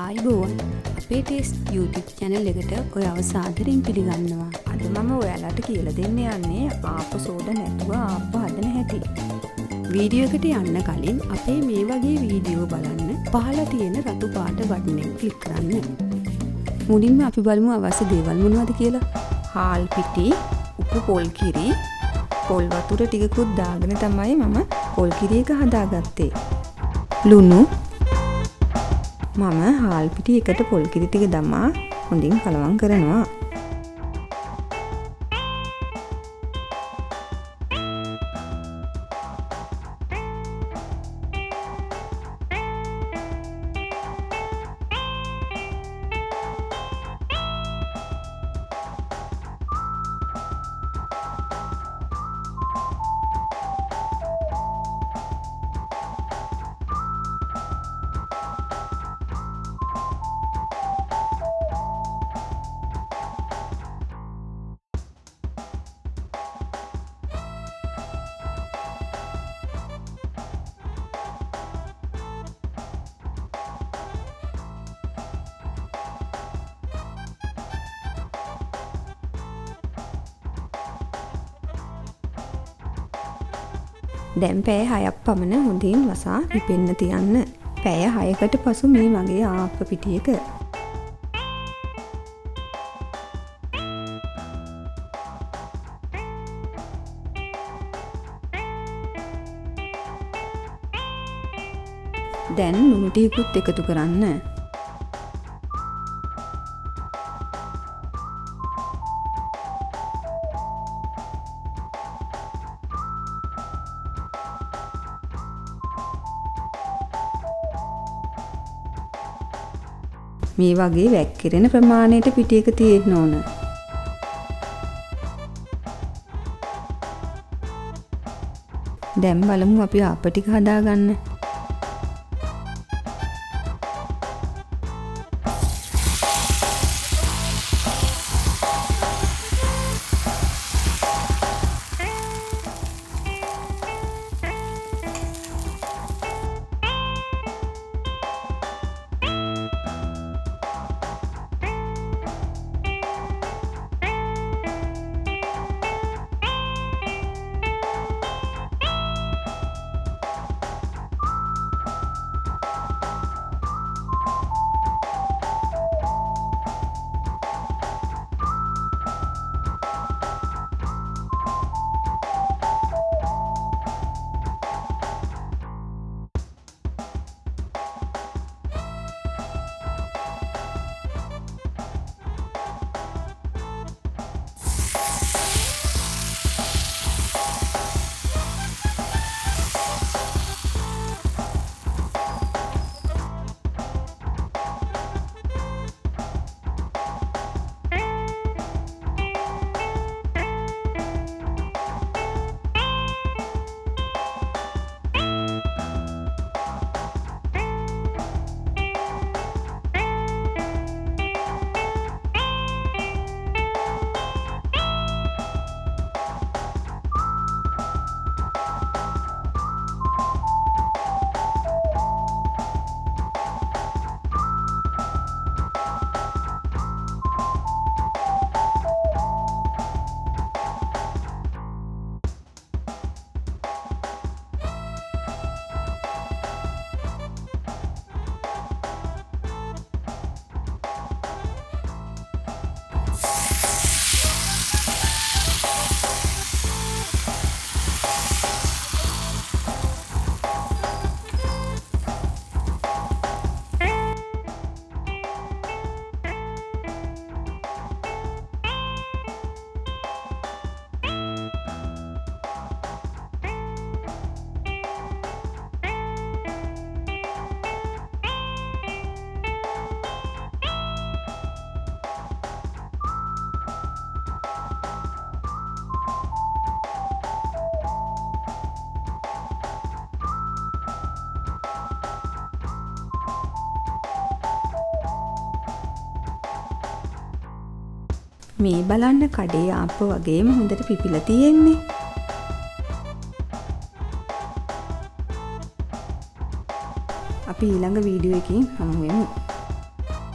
ආයිබෝවන් අපේ taste YouTube channel එකට ඔයව සාදරයෙන් පිළිගන්නවා. අද මම ඔයාලට කියලා දෙන්න යන්නේ ආප සෝඩා නැතුව ආප හදන හැටි. වීඩියෝ එකට යන්න කලින් අපේ මේ වගේ වීඩියෝ බලන්න පහළ තියෙන රතු පාට බටන් එක ක්ලික් කරන්න. මුලින්ම අපි බලමු අවශ්‍ය දේවල් මොනවද කියලා. හාල් පිටි, උපු පොල් කිරි, පොල් වතුර ටිකකුත් දාගෙන තමයි මම පොල් කිරි එක හදාගත්තේ. ලුණු මම හාල් පිටි එකට පොල් කිරි ටික දමා හොඳින් කලවම් කරනවා. දැන් පැය 6ක් පමණ හොඳින් වසා පිපෙන්න තියන්න. පැය 6කට පසු මේ වගේ ආප්ප පිටියක දැන් ලුණු ටිකකුත් එකතු කරන්න. මේ වගේ වැක්කිරෙන ප්‍රමාණයට පිටි එක තියෙන්න ඕන. දැන් බලමු අපි ආප ටික හදාගන්න. මේ බලන්න කඩේ ආප්ප වගේම හොඳට පිපිලා තියෙන්නේ. අපි ඊළඟ වීඩියෝ එකකින් හමු වෙමු.